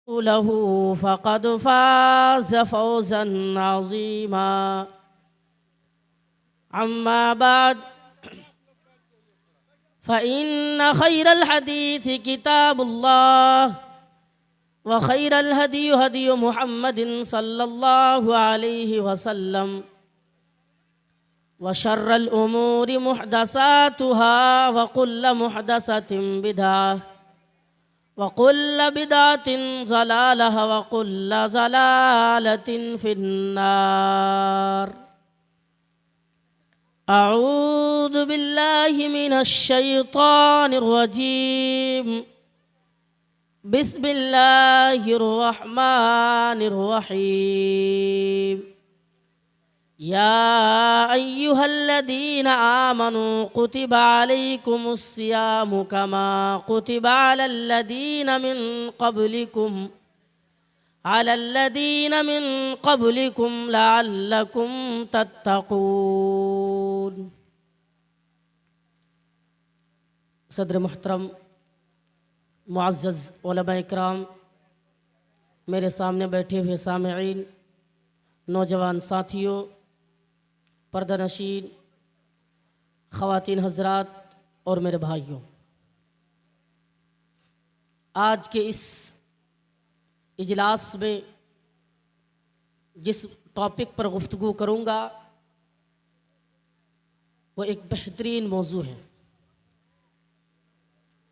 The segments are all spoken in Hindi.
लहू फ़क़द फ़ाज़ फ़ौज़न अज़ीमा। अम्मा बाद फ़इन्न ख़ैरल हदीस किताबुल्लाह व ख़ैरल हदी हदी मुहम्मदिन सल्लल्लाहु अलैहि वसल्लम व शर्रल उमूरि मुहदसातुहा व कुल्ल मुहदसतिन बिदअह व कुल्ल बिदअतिन ज़लालह व कुल्ल ज़लालतिन फिन्नार। अऊज़ु बिल्लाहि मिनश शैतानिर रजीम। बिस्मिल्लाहिर रहमानिर रहीम। या अय्युहल्लज़ीना आमनू कुतिबा अलैकुमुस्सियामु कमा कुतिबा अलल्लज़ीना मिन क़ब्लिकुम लअल्लकुम तत्तक़ून। सदर मुहतरम, मुअज़्ज़ज़ उलमा इकराम, मेरे सामने बैठे हुए सामिईन, नौजवान साथियों, पर्दानशीन, ख़वातीन हज़रात और मेरे भाइयों, आज के इस इजलास में जिस टॉपिक पर गुफ्तगू करूँगा वो एक बेहतरीन मौजू है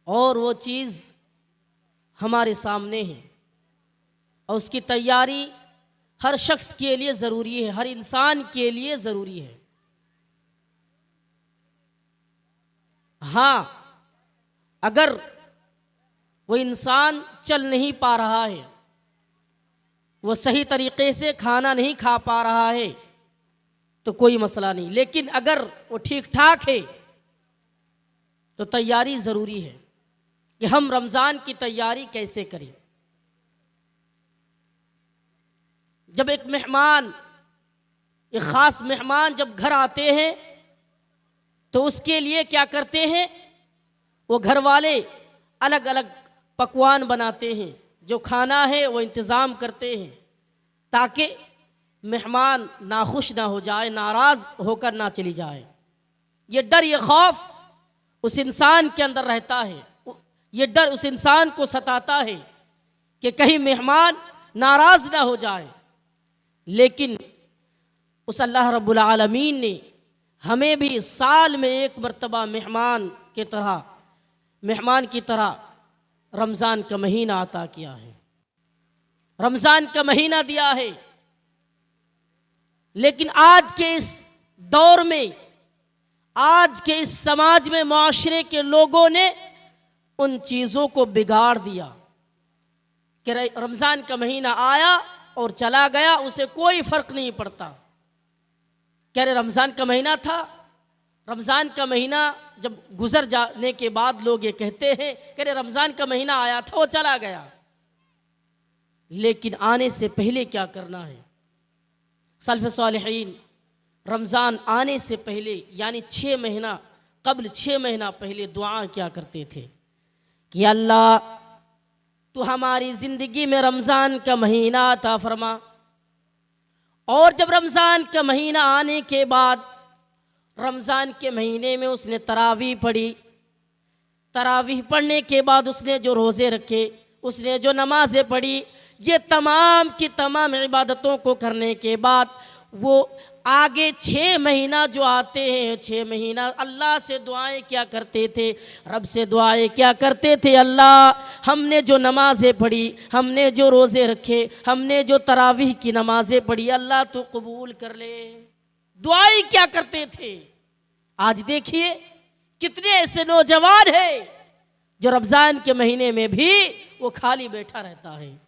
और वो चीज़ हमारे सामने है और उसकी तैयारी हर शख्स के लिए ज़रूरी है, हर इंसान के लिए ज़रूरी है। हाँ, अगर वो इंसान चल नहीं पा रहा है, वो सही तरीक़े से खाना नहीं खा पा रहा है तो कोई मसला नहीं, लेकिन अगर वो ठीक ठाक है तो तैयारी ज़रूरी है कि हम रमज़ान की तैयारी कैसे करें। जब एक मेहमान, एक ख़ास मेहमान जब घर आते हैं तो उसके लिए क्या करते हैं, वो घर वाले अलग अलग पकवान बनाते हैं, जो खाना है वो इंतज़ाम करते हैं ताकि मेहमान नाखुश ना हो जाए, नाराज़ होकर ना चली जाए। ये डर, ये खौफ उस इंसान के अंदर रहता है, ये डर उस इंसान को सताता है कि कहीं मेहमान नाराज़ ना हो जाए। लेकिन उस अल्लाह रब्बुल आलमीन ने हमें भी साल में एक मरतबा मेहमान की तरह रमज़ान का महीना अता किया है, रमज़ान का महीना दिया है। लेकिन आज के इस दौर में, आज के इस समाज में, माशरे के लोगों ने उन चीज़ों को बिगाड़ दिया कि रमज़ान का महीना आया और चला गया, उसे कोई फ़र्क नहीं पड़ता। कह रहे रमज़ान का महीना था, रमज़ान का महीना जब गुज़र जाने के बाद लोग ये कहते हैं कि रमज़ान का महीना आया था, वो चला गया। लेकिन आने से पहले क्या करना है? सल्फ़ सालिहीन रमज़ान आने से पहले यानी 6 महीना कबल, 6 महीना पहले दुआ क्या करते थे कि अल्लाह तू हमारी ज़िंदगी में रमज़ान का महीना अता फरमा। और जब रमज़ान का महीना आने के बाद रमज़ान के महीने में उसने तरावीह पढ़ी, तरावीह पढ़ने के बाद उसने जो रोज़े रखे, उसने जो नमाज़ें पढ़ी, ये तमाम की तमाम इबादतों को करने के बाद वो आगे 6 महीना जो आते हैं, 6 महीना अल्लाह से दुआएं क्या करते थे, रब से दुआएं क्या करते थे, अल्लाह हमने जो नमाज़ें पढ़ी, हमने जो रोज़े रखे, हमने जो तरावीह की नमाज़ें पढ़ी, अल्लाह तो कबूल कर ले। दुआएं क्या करते थे। आज देखिए कितने ऐसे नौजवान हैं जो रमज़ान के महीने में भी वो खाली बैठा रहता है,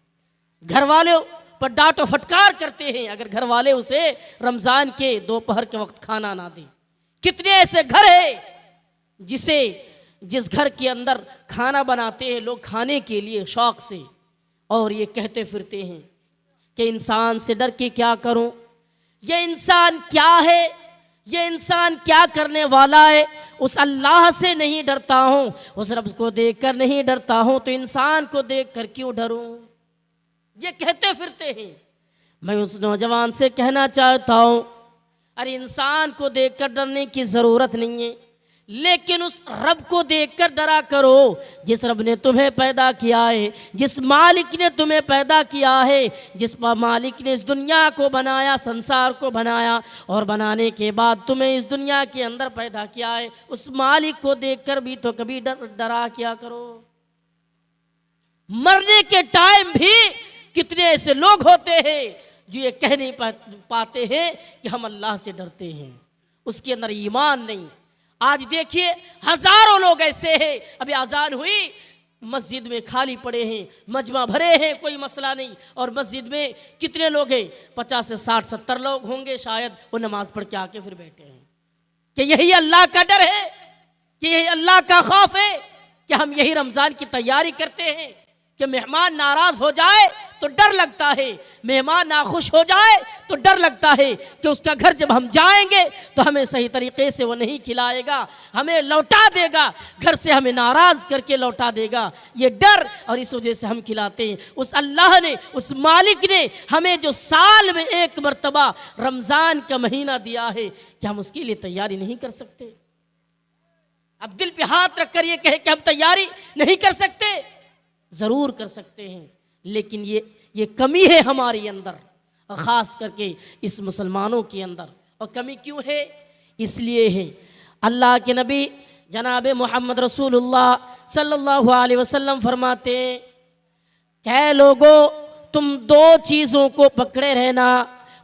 घर वालों पर डांटो फटकार करते हैं अगर घर वाले उसे रमज़ान के दोपहर के वक्त खाना ना दें। कितने ऐसे घर हैं जिस घर के अंदर खाना बनाते हैं लोग खाने के लिए शौक़ से, और ये कहते फिरते हैं कि इंसान से डर के क्या करूं, ये इंसान क्या है, ये इंसान क्या करने वाला है। उस अल्लाह से नहीं डरता हूँ, उस रब को देख कर नहीं डरता हूँ, तो इंसान को देख कर क्यों डरूं। ये कहते फिरते हैं। मैं उस नौजवान से कहना चाहता हूँ, अरे इंसान को देखकर डरने की ज़रूरत नहीं है, लेकिन उस रब को देखकर डरा करो जिस रब ने तुम्हें पैदा किया है, जिस मालिक ने तुम्हें पैदा किया है, जिस मालिक ने इस दुनिया को बनाया, संसार को बनाया और बनाने के बाद तुम्हें इस दुनिया के अंदर पैदा किया है, उस मालिक को देखकर भी तो कभी डरा किया करो। मरने के टाइम भी कितने ऐसे लोग होते हैं जो ये कह नहीं पाते हैं कि हम अल्लाह से डरते हैं, उसके अंदर ईमान नहीं। आज देखिए हजारों लोग ऐसे हैं, अभी आज़ान हुई, मस्जिद में खाली पड़े हैं, मजमा भरे हैं, कोई मसला नहीं, और मस्जिद में कितने लोग हैं, 50 से 60 70 लोग होंगे शायद, वो नमाज पढ़ के आके फिर बैठे हैं। कि यही अल्लाह का डर है, कि यही अल्लाह का खौफ है, कि हम यही रमज़ान की तैयारी करते हैं कि मेहमान नाराज़ हो जाए तो डर लगता है, मेहमान नाखुश हो जाए तो डर लगता है कि उसका घर जब हम जाएंगे तो हमें सही तरीके से वो नहीं खिलाएगा, हमें लौटा देगा, घर से हमें नाराज़ करके लौटा देगा, ये डर, और इस वजह से हम खिलाते हैं। उस अल्लाह ने, उस मालिक ने हमें जो साल में एक मरतबा रमज़ान का महीना दिया है, कि हम उसके लिए तैयारी नहीं कर सकते? अब दिल पे हाथ रख कर ये कहे कि हम तैयारी नहीं कर सकते, ज़रूर कर सकते हैं, लेकिन ये कमी है हमारे अंदर, ख़ास करके इस मुसलमानों के अंदर। और कमी क्यों है? इसलिए है अल्लाह के नबी जनाब मोहम्मद रसूलुल्लाह सल्लल्लाहु अलैहि वसल्लम फरमाते हैं, कह लोगो तुम 2 चीज़ों को पकड़े रहना।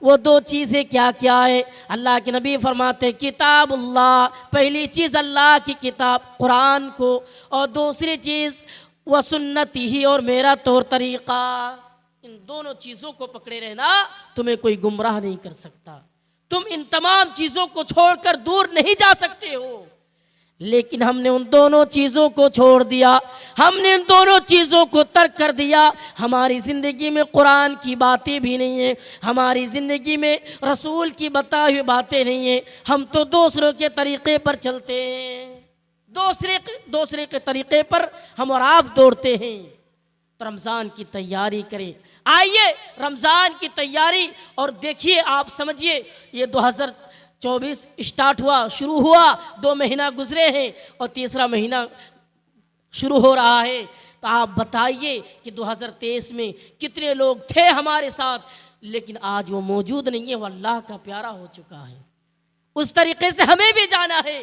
वो 2 चीज़ें क्या क्या है? अल्लाह के नबी फरमाते हैं किताबुल्लाह, पहली चीज़ अल्लाह की किताब कुरान को, और दूसरी चीज़ वह सुन्नती ही, और मेरा तौर तरीक़ा। इन दोनों चीज़ों को पकड़े रहना, तुम्हें कोई गुमराह नहीं कर सकता। तुम इन तमाम चीज़ों को छोड़कर दूर नहीं जा सकते हो, लेकिन हमने उन दोनों चीज़ों को छोड़ दिया, हमने उन दोनों चीज़ों को तर्क कर दिया। हमारी ज़िंदगी में कुरान की बातें भी नहीं है, हमारी ज़िंदगी में रसूल की बताई हुई बातें नहीं है, हम तो दूसरों के तरीक़े पर चलते हैं, दूसरे के तरीक़े पर हम और आप दौड़ते हैं। तो रमज़ान की तैयारी करें, आइए रमज़ान की तैयारी, और देखिए आप समझिए ये 2024 स्टार्ट हुआ, शुरू हुआ, 2 महीना गुजरे हैं और तीसरा महीना शुरू हो रहा है। तो आप बताइए कि 2023 में कितने लोग थे हमारे साथ, लेकिन आज वो मौजूद नहीं है, वो अल्लाह का प्यारा हो चुका है। उस तरीक़े से हमें भी जाना है।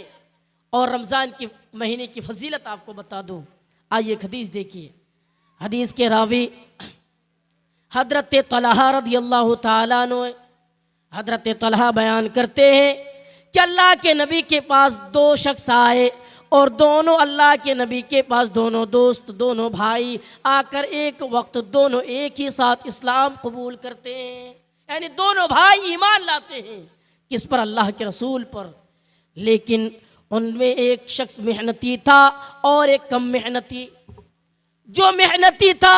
और रमज़ान के महीने की फजीलत आपको बता दूँ, आइए एक हदीस देखिए। हदीस के रावी हज़रत तलहा रज़ियल्लाहु ताला अन्हु, हज़रत तलहा बयान करते हैं कि अल्लाह के नबी के पास 2 शख्स आए, और दोनों अल्लाह के नबी के पास, दोनों दोस्त, दोनों भाई आकर एक वक्त दोनों एक ही साथ इस्लाम कबूल करते हैं, यानी दोनों भाई ईमान लाते हैं किस पर? अल्लाह के रसूल पर। लेकिन उनमें एक शख्स मेहनती था और एक कम मेहनती। जो मेहनती था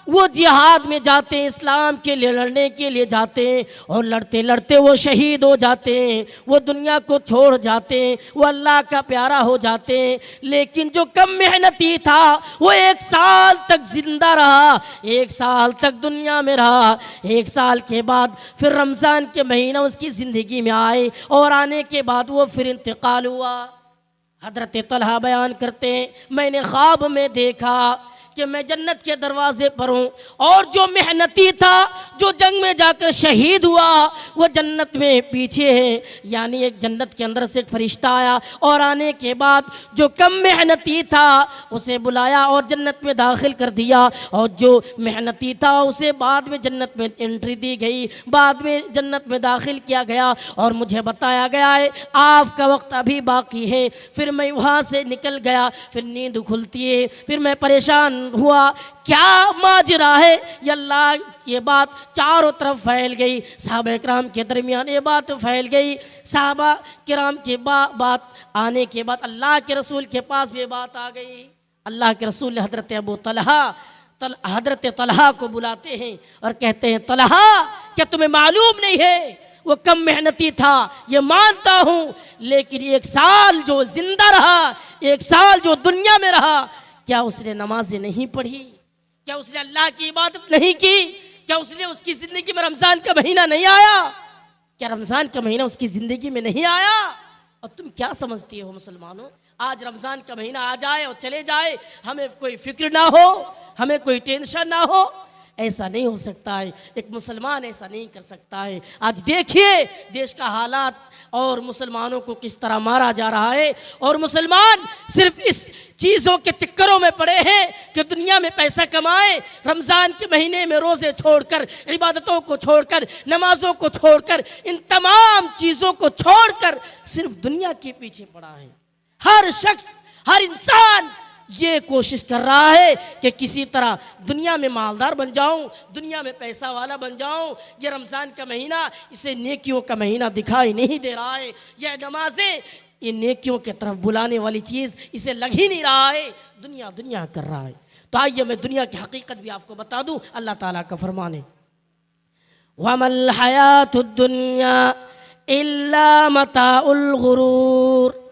वो जिहाद में जाते हैं, इस्लाम के लिए लड़ने के लिए जाते हैं, और लड़ते लड़ते वो शहीद हो जाते हैं, वो दुनिया को छोड़ जाते हैं, वो अल्लाह का प्यारा हो जाते हैं। लेकिन जो कम मेहनती था वो 1 साल तक जिंदा रहा, 1 साल तक दुनिया में रहा। 1 साल के बाद फिर रमज़ान के महीना उसकी ज़िंदगी में आए, और आने के बाद वो फिर इंतकाल हुआ। हज़रत तलहा बयान करते हैं, मैंने ख्वाब में देखा कि मैं जन्नत के दरवाजे पर हूँ, और जो मेहनती था, जो जंग में जाकर शहीद हुआ, वो जन्नत में पीछे है। यानी एक जन्नत के अंदर से एक फरिश्ता आया, और आने के बाद जो कम मेहनती था उसे बुलाया और जन्नत में दाखिल कर दिया, और जो मेहनती था उसे बाद में जन्नत में एंट्री दी गई, बाद में जन्नत में दाखिल किया गया, और मुझे बताया गया है आपका वक्त अभी बाकी है। फिर मैं वहाँ से निकल गया, फिर नींद खुलती है, फिर मैं परेशान हुआ, क्या माजरा है या अल्लाह। ये बात चारों तरफ फैल गई, सहाबा किराम के दरमियान ये बात फैल गई। सहाबा किराम के बात आने के बाद अल्लाह के रसूल के पास भी बात आ गई। अल्लाह के रसूल ने हज़रत अबू तलहा हज़रत तलहा को बुलाते हैं और कहते हैं, तलहा क्या तुम्हें मालूम नहीं है वो कम मेहनती था, ये मानता हूँ, लेकिन 1 साल जो जिंदा रहा, 1 साल जो दुनिया में रहा, क्या उसने नमाजें नहीं पढ़ी? क्या उसने अल्लाह की इबादत नहीं की? क्या उसने उसकी जिंदगी में रमजान का महीना नहीं आया? क्या रमजान का महीना उसकी जिंदगी में नहीं आया? और तुम क्या समझती हो मुसलमानों, आज रमजान का महीना आ जाए और चले जाए, हमें कोई फिक्र ना हो, हमें कोई टेंशन ना हो? ऐसा नहीं हो सकता है। एक मुसलमान ऐसा नहीं कर सकता है। आज देखिए देश का हालात और मुसलमानों को किस तरह मारा जा रहा है, और मुसलमान सिर्फ इस चीज़ों के चक्करों में पड़े हैं कि दुनिया में पैसा कमाए। रमज़ान के महीने में रोज़े छोड़कर, इबादतों को छोड़कर, नमाजों को छोड़कर, इन तमाम चीज़ों को छोड़कर सिर्फ दुनिया के पीछे पड़ा है। हर शख्स, हर इंसान ये कोशिश कर रहा है कि किसी तरह दुनिया में मालदार बन जाऊं, दुनिया में पैसा वाला बन जाऊं। ये रमज़ान का महीना इसे नेकियों का महीना दिखाई नहीं दे रहा है। यह नमाजें ये नेकियों की तरफ बुलाने वाली चीज़ इसे लग ही नहीं रहा है, दुनिया दुनिया कर रहा है। तो आइए मैं दुनिया की हकीकत भी आपको बता दूं। अल्लाह ताला का फरमान है, वमल हयातुद दुनिया इल्ला मताउल गुरूर।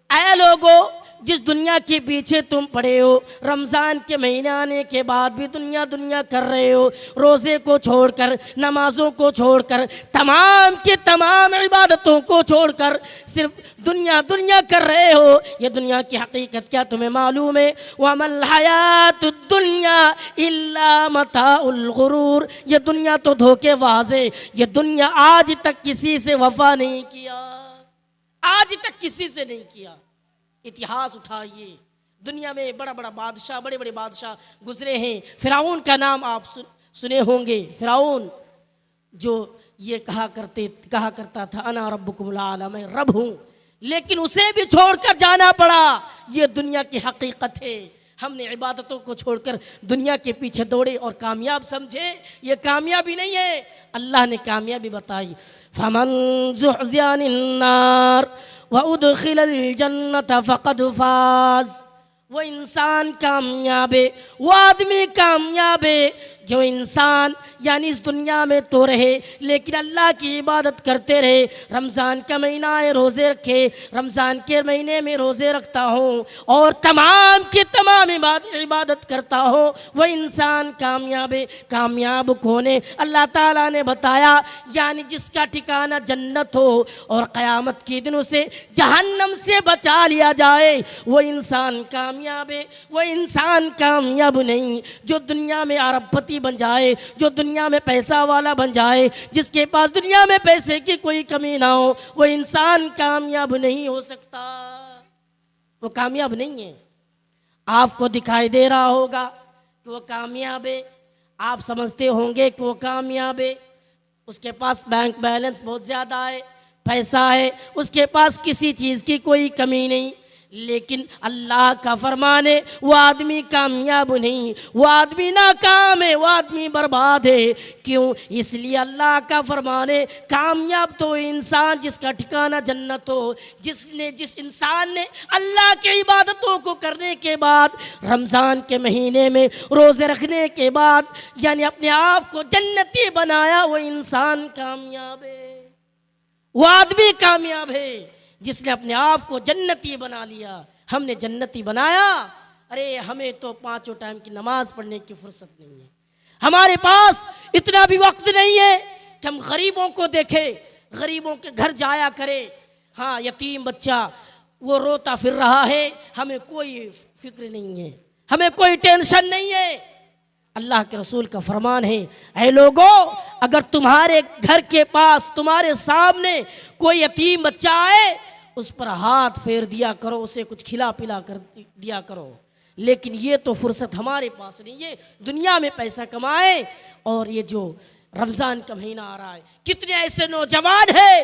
ऐ लोगो, जिस दुनिया के पीछे तुम पड़े हो, रमज़ान के महीने आने के बाद भी दुनिया दुनिया कर रहे हो, रोज़े को छोड़कर, नमाजों को छोड़कर, तमाम के तमाम इबादतों को छोड़कर सिर्फ दुनिया दुनिया कर रहे हो, ये दुनिया की हकीकत क्या तुम्हें मालूम है? वमल हयातुद दुनिया इल्ला मताउल गुरूर। ये दुनिया तो धोखेबाज है। ये दुनिया आज तक किसी से वफा नहीं किया, आज तक किसी से नहीं किया। इतिहास उठाइए, दुनिया में बड़ा बड़ा बादशाह, बड़े बड़े बादशाह गुजरे हैं। फिरौन का नाम आप सुने होंगे। फिरौन जो ये कहा करता था अना रब्बुकुमुल आला, मैं रब हूँ, लेकिन उसे भी छोड़कर जाना पड़ा। ये दुनिया की हकीकत है। हमने इबादतों को छोड़कर दुनिया के पीछे दौड़े और कामयाब समझे, ये कामयाबी नहीं है। अल्लाह ने कामयाबी बताई, फमन ज़ुहज़िया अन्नार व उदखिलल जन्नत फ़क़द फ़ाज़। वो इंसान कामयाब है, वो आदमी कामयाब है जो इंसान यानी इस दुनिया में तो रहे लेकिन अल्लाह की इबादत करते रहे। रमज़ान का महीना है, रोज़े रखे, रमज़ान के महीने में रोज़े रखता हो और तमाम की तमाम इबादत करता हो, वो इंसान कामयाब है। कामयाब कौन है? अल्लाह ताला ने बताया, यानी जिसका ठिकाना जन्नत हो और क़यामत के दिन उसे जहन्नम से बचा लिया जाए, वो इंसान कामयाब है। वो इंसान कामयाब नहीं जो दुनिया में अरबपति बन जाए, जो दुनिया में पैसा वाला बन जाए, जिसके पास दुनिया में पैसे की कोई कमी ना हो, वो इंसान कामयाब नहीं हो सकता। वो कामयाब नहीं है। आपको दिखाई दे रहा होगा कि वो कामयाब है, आप समझते होंगे कि वो कामयाब है, उसके पास बैंक बैलेंस बहुत ज़्यादा है, पैसा है, उसके पास किसी चीज़ की कोई कमी नहीं। लेकिन अल्लाह का फरमान है, वो आदमी कामयाब नहीं, वो आदमी नाकाम है, वो आदमी बर्बाद है। क्यों? इसलिए अल्लाह का फरमान है, कामयाब तो इंसान जिसका ठिकाना जन्नत हो, जिस इंसान ने अल्लाह की इबादतों को करने के बाद, रमज़ान के महीने में रोज़े रखने के बाद, यानी अपने आप को जन्नती बनाया, वो इंसान कामयाब है। वो आदमी कामयाब है जिसने अपने आप को जन्नती बना लिया। हमने जन्नती बनाया, अरे हमें तो 5 टाइम की नमाज पढ़ने की फुर्सत नहीं है, हमारे पास इतना भी वक्त नहीं है कि हम गरीबों को देखें, गरीबों के घर जाया करें। हाँ, यतीम बच्चा वो रोता फिर रहा है, हमें कोई फिक्र नहीं है, हमें कोई टेंशन नहीं है। अल्लाह के रसूल का फरमान है, ऐ लोगों, अगर तुम्हारे घर के पास, तुम्हारे सामने कोई यतीम बच्चा आए, उस पर हाथ फेर दिया करो, उसे कुछ खिला पिला कर दिया करो। लेकिन ये तो फुर्सत हमारे पास नहीं है, दुनिया में पैसा कमाए। और ये जो रमज़ान का महीना आ रहा है, कितने ऐसे नौजवान हैं,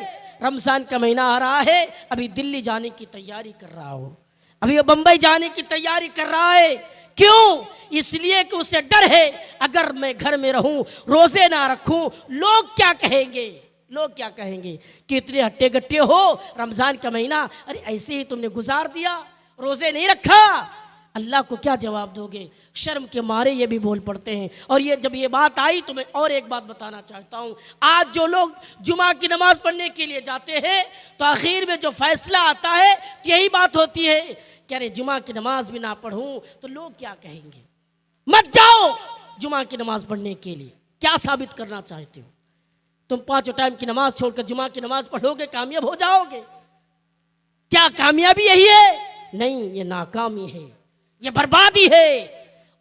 रमज़ान का महीना आ रहा है, अभी दिल्ली जाने की तैयारी कर रहा हो, अभी वो बम्बई जाने की तैयारी कर रहा है। क्यों? इसलिए कि उसे डर है, अगर मैं घर में रहूं, रोजे ना रखूं, लोग क्या कहेंगे, लोग क्या कहेंगे कि इतने हट्टे गट्टे हो, रमज़ान का महीना अरे ऐसे ही तुमने गुजार दिया, रोजे नहीं रखा, अल्लाह को क्या जवाब दोगे? शर्म के मारे ये भी बोल पड़ते हैं। और ये जब ये बात आई तो मैं और एक बात बताना चाहता हूँ। आज जो लोग जुमा की नमाज पढ़ने के लिए जाते हैं तो आखिर में जो फैसला आता है यही बात होती है कि अरे जुमा की नमाज भी ना पढ़ूं तो लोग क्या कहेंगे। मत जाओ जुमा की नमाज पढ़ने के लिए, क्या साबित करना चाहते हो? तुम 5 टाइम की नमाज छोड़कर जुमा की नमाज पढ़ोगे, कामयाब हो जाओगे? क्या कामयाबी यही है? नहीं, ये नाकामी है, ये बर्बादी है।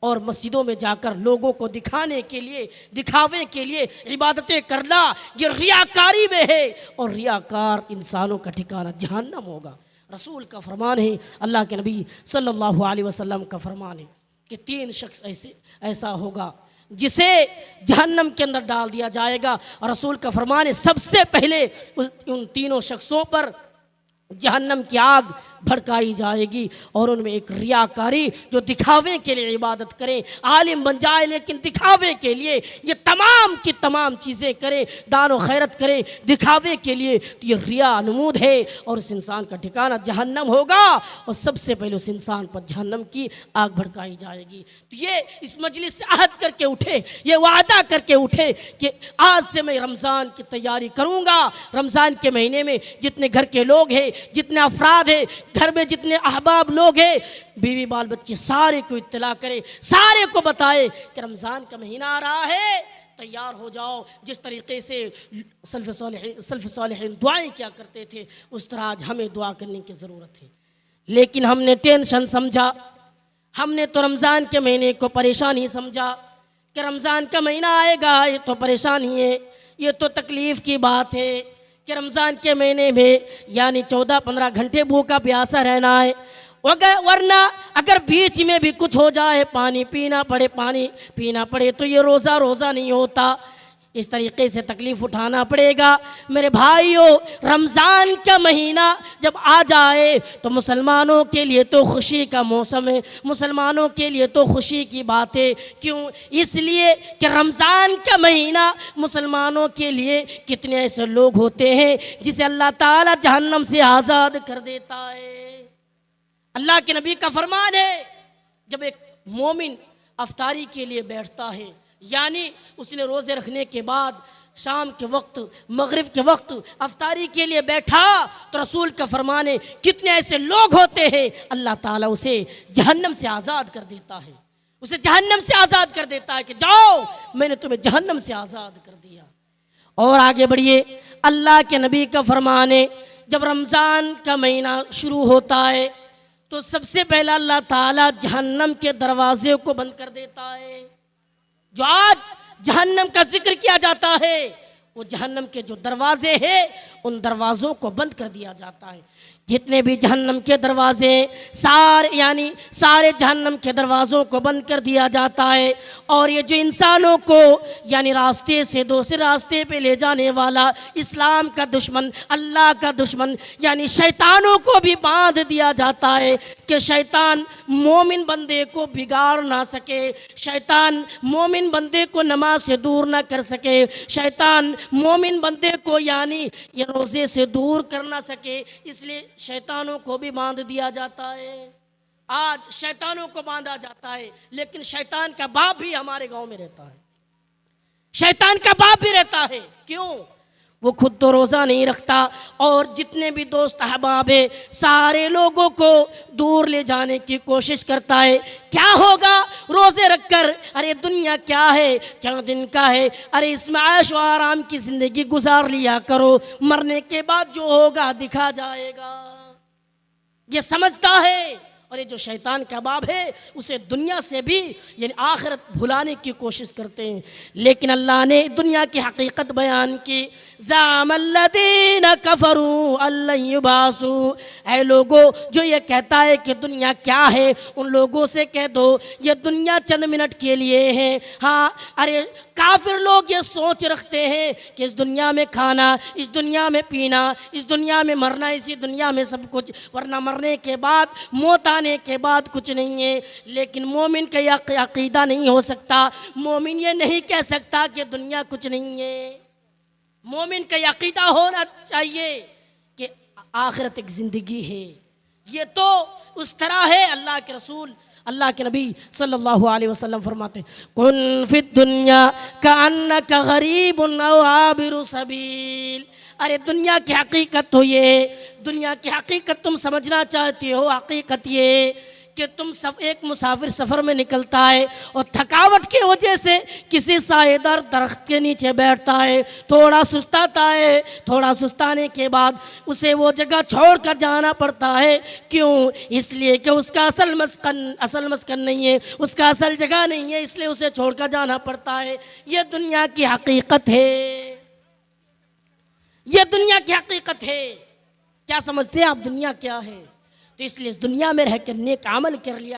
और मस्जिदों में जाकर लोगों को दिखाने के लिए, दिखावे के लिए इबादतें करना, ये रियाकारी में है। और रियाकार इंसानों का ठिकाना जहन्नम होगा। रसूल का फरमान है, अल्लाह के नबी सल्लल्लाहु अलैहि वसल्लम का फरमान है कि 3 शख्स ऐसा होगा जिसे जहन्नम के अंदर डाल दिया जाएगा। और रसूल का फरमान है, सबसे पहले उन तीनों शख्सों पर जहन्नम की आग भड़काई जाएगी। और उनमें एक रियाकारी, जो दिखावे के लिए इबादत करे, आलिम बन जाए लेकिन दिखावे के लिए ये तमाम की तमाम चीज़ें करे, दान व खैरत करे दिखावे के लिए, तो ये रिया नमूद है और उस इंसान का ठिकाना जहन्नम होगा। और सबसे पहले उस इंसान पर जहन्नम की आग भड़काई जाएगी। तो ये इस मजलिस से अहद करके उठे, ये वादा करके उठे कि आज से मैं रमज़ान की तैयारी करूँगा। रमज़ान के महीने में जितने घर के लोग हैं, जितने अफराद हैं, घर में जितने अहबाब लोग हैं, बीवी बाल बच्चे, सारे को इत्तला करे, सारे को बताए कि रमज़ान का महीना आ रहा है, तैयार हो जाओ। जिस तरीके से सल्फ़ सालिहीन दुआएं क्या करते थे, उस तरह आज हमें दुआ करने की ज़रूरत है। लेकिन हमने टेंशन समझा, हमने तो रमज़ान के महीने को परेशानी समझा कि रमज़ान का महीना आएगा, ये तो परेशानी है, ये तो तकलीफ़ की बात है कि रमज़ान के महीने में यानी 14-15 घंटे भूखा प्यासा रहना है। वरना अगर बीच में भी कुछ हो जाए, पानी पीना पड़े तो ये रोज़ा नहीं होता। इस तरीके से तकलीफ़ उठाना पड़ेगा। मेरे भाइयों, रमज़ान का महीना जब आ जाए तो मुसलमानों के लिए तो खुशी का मौसम है, मुसलमानों के लिए तो खुशी की बात है। क्यों? इसलिए कि रमज़ान का महीना मुसलमानों के लिए कितने ऐसे लोग होते हैं जिसे अल्लाह ताला जहन्नम से आज़ाद कर देता है। अल्लाह के नबी का फरमान है, जब एक मोमिन अफ्तारी के लिए बैठता है, यानी उसने रोज़े रखने के बाद शाम के वक्त, मगरिब के वक्त अफ्तारी के लिए बैठा, तो रसूल का फरमान है, कितने ऐसे लोग होते हैं अल्लाह ताला उसे जहन्नम से आज़ाद कर देता है, उसे जहन्नम से आज़ाद कर देता है कि जाओ, मैंने तुम्हें जहन्नम से आज़ाद कर दिया। और आगे बढ़िए, अल्लाह के नबी का फरमान है, जब रमज़ान का महीना शुरू होता है तो सबसे पहला अल्लाह ताला जहन्नम के दरवाजे को बंद कर देता है। जो आज जहन्नम का जिक्र किया जाता है, वो जहन्नम के जो दरवाजे हैं, उन दरवाज़ों को बंद कर दिया जाता है। जितने भी जहन्नम के दरवाजे, सारे जहन्नम के दरवाज़ों को बंद कर दिया जाता है। और ये जो इंसानों को यानी रास्ते से दूसरे रास्ते पे ले जाने वाला इस्लाम का दुश्मन, अल्लाह का दुश्मन यानी शैतानों को भी बांध दिया जाता है कि शैतान मोमिन बंदे को बिगाड़ ना सके, शैतान मोमिन बंदे को नमाज से दूर ना कर सके, शैतान मोमिन बंदे को यानी ये रोज़े से दूर कर ना सके, इसलिए शैतानों को भी बांध दिया जाता है। आज शैतानों को बांधा जाता है, लेकिन शैतान का बाप भी हमारे गांव में रहता है, शैतान का बाप भी रहता है। क्यों? वो खुद तो रोज़ा नहीं रखता और जितने भी दोस्त अहबाब है सारे लोगों को दूर ले जाने की कोशिश करता है। क्या होगा रोज़े रखकर? अरे दुनिया क्या है, चंद दिन का है, अरे इसमें ऐश व आराम की ज़िंदगी गुजार लिया करो, मरने के बाद जो होगा दिखा जाएगा, ये समझता है। और ये जो शैतान का बाप है उसे दुनिया से भी यानी आखिरत भुलाने की कोशिश करते हैं। लेकिन अल्लाह ने दुनिया की हकीकत बयान की, ज़ामल्लज़ीना कफ़रू अल्लन युबासू, ऐ लोगों जो ये कहता है कि दुनिया क्या है, उन लोगों से कह दो ये दुनिया चंद मिनट के लिए है। हाँ, अरे काफिर लोग ये सोच रखते हैं कि इस दुनिया में खाना, इस दुनिया में पीना, इस दुनिया में मरना, इसी दुनिया में सब कुछ, वरना मरने के बाद, मौत आने के बाद कुछ नहीं है। लेकिन मोमिन का यह अकीदा नहीं हो सकता, मोमिन ये नहीं कह सकता कि दुनिया कुछ नहीं है। मोमिन का अकीदा होना चाहिए कि आखिरत एक ज़िंदगी है। ये तो उस तरह है, अल्लाह के रसूल, अल्लाह के नबी सल्लल्लाहु अलैहि वसल्लम फरमाते हैं, कुन फिद दुनिया कअन्नका गरीबुन औ आबिरु सबील। अरे दुनिया की हकीकत तो ये, दुनिया की हकीकत तुम समझना चाहते हो, हकीकत ये कि तुम सब एक मुसाफिर सफ़र में निकलता है और थकावट की वजह से किसी साएदार दरख्त के नीचे बैठता है, थोड़ा सुस्ताता है, थोड़ा सुस्ताने के बाद उसे वो जगह छोड़कर जाना पड़ता है। क्यों? इसलिए कि उसका असल मस्कन नहीं है, उसका असल जगह नहीं है, इसलिए उसे छोड़कर जाना पड़ता है। ये दुनिया की हकीकत है, ये दुनिया की हकीकत है। क्या समझते हैं आप दुनिया क्या है? तो इसलिए इस दुनिया में रहकर नेक अमल कर लिया।